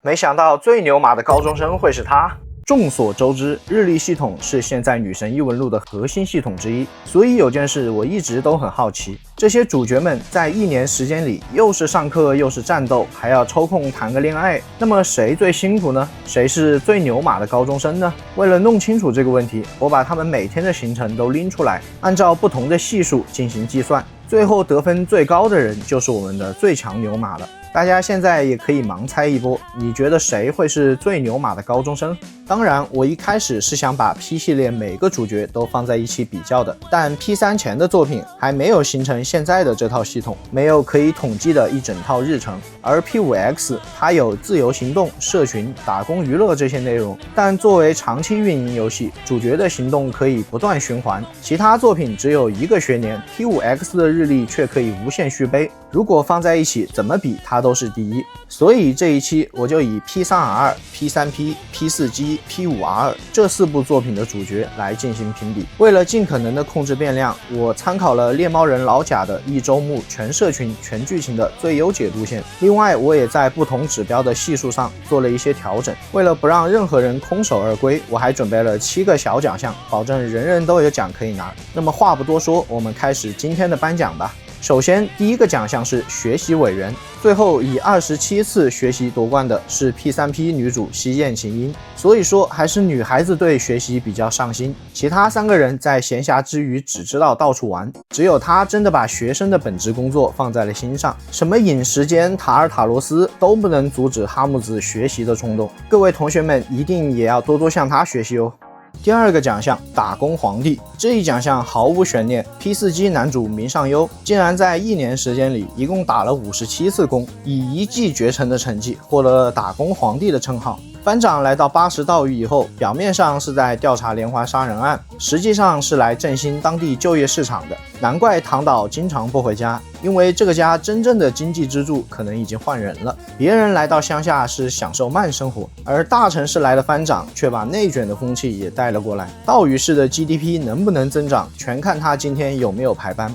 没想到最牛马的高中生会是他。众所周知，日历系统是现在女神异闻录的核心系统之一，所以有件事我一直都很好奇，这些主角们在1年时间里，又是上课又是战斗，还要抽空谈个恋爱，那么谁最辛苦呢？谁是最牛马的高中生呢？为了弄清楚这个问题，我把他们每天的行程都拎出来，按照不同的系数进行计算，最后得分最高的人就是我们的最强牛马了。大家现在也可以盲猜一波，你觉得谁会是最牛马的高中生？当然，我一开始是想把 P 系列每个主角都放在一起比较的，但 P3 前的作品还没有形成现在的这套系统，没有可以统计的一整套日程。而 P5X 它有自由行动、社群、打工娱乐这些内容，但作为长期运营游戏，主角的行动可以不断循环，其他作品只有1个学年， P5X 的日历却可以无限续杯。如果放在一起，怎么比它都是第一。所以这一期我就以 P3R、P3P、P4G、P5R 这4部作品的主角来进行评比。为了尽可能的控制变量，我参考了猎猫人老贾的一周目全社群全剧情的最优解路线。另外，我也在不同指标的系数上做了一些调整。为了不让任何人空手而归，我还准备了7个小奖项，保证人人都有奖可以拿。那么话不多说，我们开始今天的颁奖吧。首先，第一个奖项是学习委员，最后以27次学习夺冠的是 P3P 女主西涧晴音，所以说还是女孩子对学习比较上心。其他3个人在闲暇之余只知道到处玩，只有她真的把学生的本职工作放在了心上。什么饮食间、塔尔塔罗斯都不能阻止哈木子学习的冲动，各位同学们一定也要多多向她学习哦。第二个奖项打工皇帝，这一奖项毫无悬念， P4G 男主明上优竟然在1年时间里一共打了57次工，以1骑绝尘的成绩获得了打工皇帝的称号。班长来到80岛屿以后，表面上是在调查连环杀人案，实际上是来振兴当地就业市场的。难怪唐岛经常不回家，因为这个家真正的经济支柱可能已经换人了。别人来到乡下是享受慢生活，而大城市来的班长却把内卷的风气也带了过来。岛屿市的 GDP 能不能增长，全看他今天有没有排班。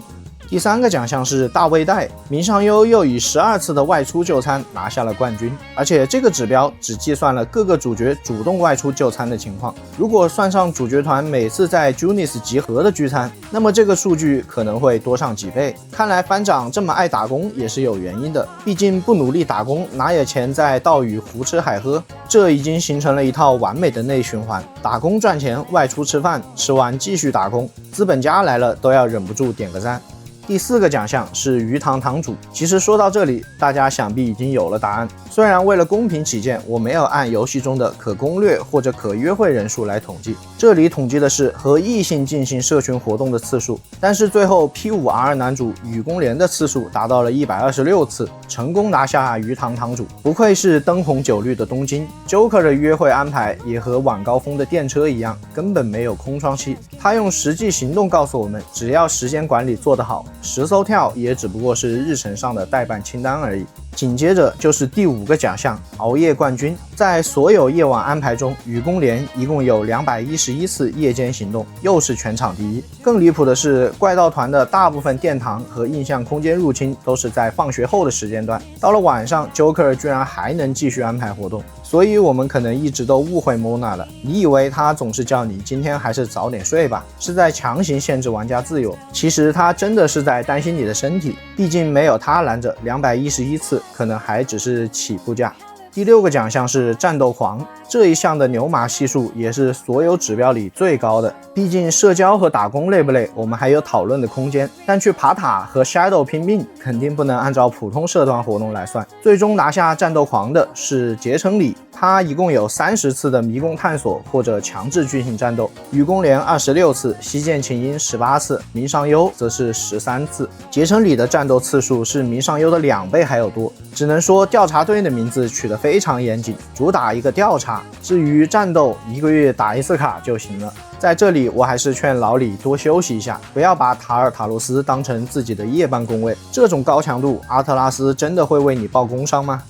第3个奖项是大胃袋，明上优又以12次的外出就餐拿下了冠军，而且这个指标只计算了各个主角主动外出就餐的情况，如果算上主角团每次在 Junis 集合的聚餐，那么这个数据可能会多上几倍。看来班长这么爱打工也是有原因的，毕竟不努力打工，哪有钱在岛屿胡吃海喝？这已经形成了一套完美的内循环，打工赚钱，外出吃饭，吃完继续打工，资本家来了都要忍不住点个赞。第4个奖项是鱼塘堂主，其实说到这里，大家想必已经有了答案。虽然为了公平起见，我没有按游戏中的可攻略或者可约会人数来统计，这里统计的是和异性进行社群活动的次数。但是最后 P5R 男主雨宫莲的次数达到了126次，成功拿下鱼塘堂主。不愧是灯红酒绿的东京， Joker 的约会安排也和晚高峰的电车一样，根本没有空窗期。他用实际行动告诉我们，只要时间管理做得好，10艘跳也只不过是日程上的待办清单而已。紧接着就是第5个奖项熬夜冠军，在所有夜晚安排中，雨宫莲一共有211次夜间行动，又是全场第一。更离谱的是，怪盗团的大部分殿堂和印象空间入侵都是在放学后的时间段，到了晚上 Joker 居然还能继续安排活动。所以我们可能一直都误会 Mona 了，你以为他总是叫你今天还是早点睡吧，是在强行限制玩家自由，其实他真的是在担心你的身体，毕竟没有他拦着211次可能还只是起步价。第6个奖项是战斗狂，这一项的牛马系数也是所有指标里最高的，毕竟社交和打工累不累我们还有讨论的空间，但去爬塔和 Shadow 拼命肯定不能按照普通社团活动来算。最终拿下战斗狂的是结城里，他一共有30次的迷宫探索或者强制剧情战斗，雨宫莲26次，西涧晴音18次，明上优则是13次。结城里的战斗次数是明上优的2倍还有多，只能说调查队的名字取得非常严谨，主打一个调查，至于战斗1个月打1次卡就行了。在这里我还是劝老李多休息一下，不要把塔尔塔罗斯当成自己的夜班工位，这种高强度阿特拉斯真的会为你报工伤吗？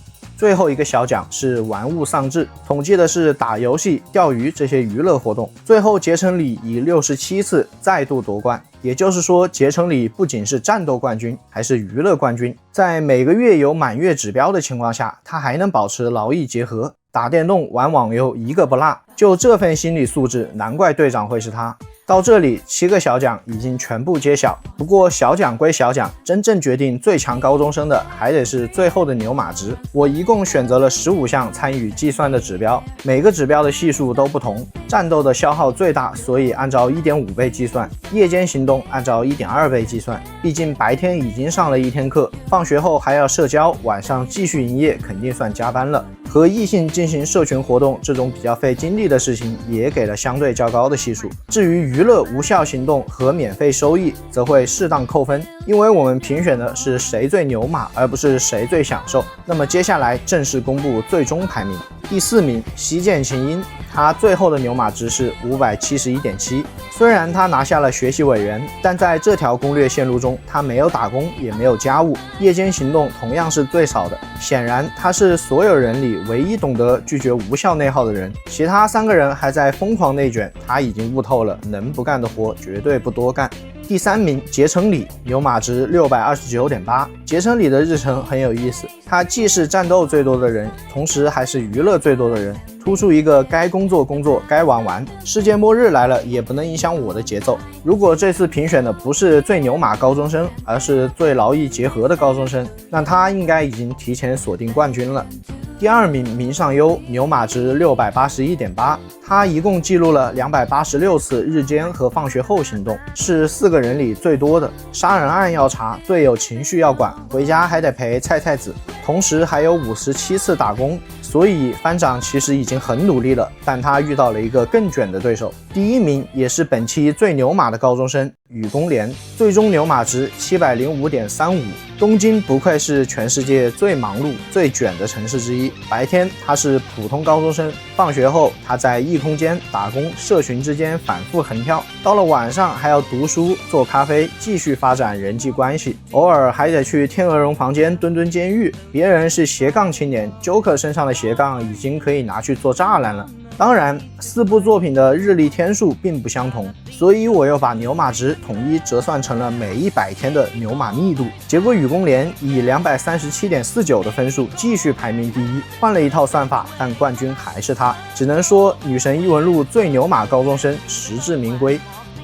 最后一个小奖是玩物丧志，统计的是打游戏、钓鱼这些娱乐活动。最后结成里以67次再度夺冠，也就是说结成里不仅是战斗冠军，还是娱乐冠军。在每个月有满月指标的情况下，他还能保持劳逸结合，打电动玩网游一个不落。就这份心理素质，难怪队长会是他。到这里7个小奖已经全部揭晓，不过小奖归小奖，真正决定最强高中生的还得是最后的牛马值。我一共选择了15项参与计算的指标，每个指标的系数都不同，战斗的消耗最大，所以按照 1.5 倍计算，夜间行动按照 1.2 倍计算，毕竟白天已经上了一天课，放学后还要社交，晚上继续营业，肯定算加班了。和异性进行社群活动这种比较费精力的事情也给了相对较高的系数。至于娱乐无效行动和免费收益则会适当扣分，因为我们评选的是谁最牛马，而不是谁最享受。那么接下来正式公布最终排名。第4名西涧晴音，他最后的牛马值是 571.7。 虽然他拿下了学习委员，但在这条攻略线路中，他没有打工，也没有家务，夜间行动同样是最少的。显然他是所有人里唯一懂得拒绝无效内耗的人，其他3个人还在疯狂内卷，他已经悟透了，能不干的活绝对不多干。第3名结成里，牛马值 629.8。 结成里的日程很有意思，他既是战斗最多的人，同时还是娱乐最多的人，突出一个该工作工作，该玩玩。世界末日来了也不能影响我的节奏。如果这次评选的不是最牛马高中生，而是最劳逸结合的高中生，那他应该已经提前锁定冠军了。第2名明上优，牛马值 681.8。 他一共记录了286次日间和放学后行动，是4个人里最多的。杀人案要查，队友情绪要管，回家还得陪菜菜子，同时还有57次打工。所以班长其实已经很努力了，但他遇到了一个更卷的对手。第1名也是本期最牛马的高中生雨宫莲，最终牛马值 705.35。 东京不愧是全世界最忙碌最卷的城市之一，白天他是普通高中生，放学后他在异空间打工，社群之间反复横跳，到了晚上还要读书做咖啡，继续发展人际关系，偶尔还得去天鹅绒房间蹲监狱。别人是斜杠青年， Joker 身上的斜杠已经可以拿去做栅栏了。当然，4部作品的日历天数并不相同，所以我又把牛马值统一折算成了每100天的牛马密度。结果雨宫莲以 237.49 的分数继续排名第1，换了一套算法，但冠军还是他。只能说女神异闻录最牛马高中生实至名归。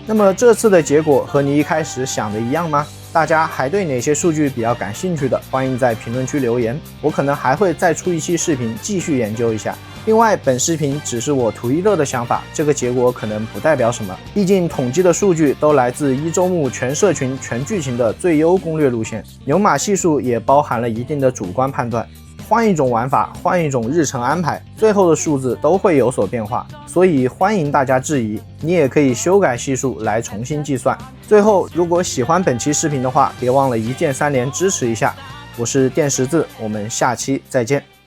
那么这次的结果和你一开始想的一样吗？大家还对哪些数据比较感兴趣的，欢迎在评论区留言，我可能还会再出一期视频继续研究一下。另外，本视频只是我图一乐的想法，这个结果可能不代表什么，毕竟统计的数据都来自一周目全社群全剧情的最优攻略路线，牛马系数也包含了一定的主观判断。换一种玩法，换一种日程安排，最后的数字都会有所变化，所以欢迎大家质疑，你也可以修改系数来重新计算。最后，如果喜欢本期视频的话，别忘了一键3连支持一下。我是电十字，我们下期再见。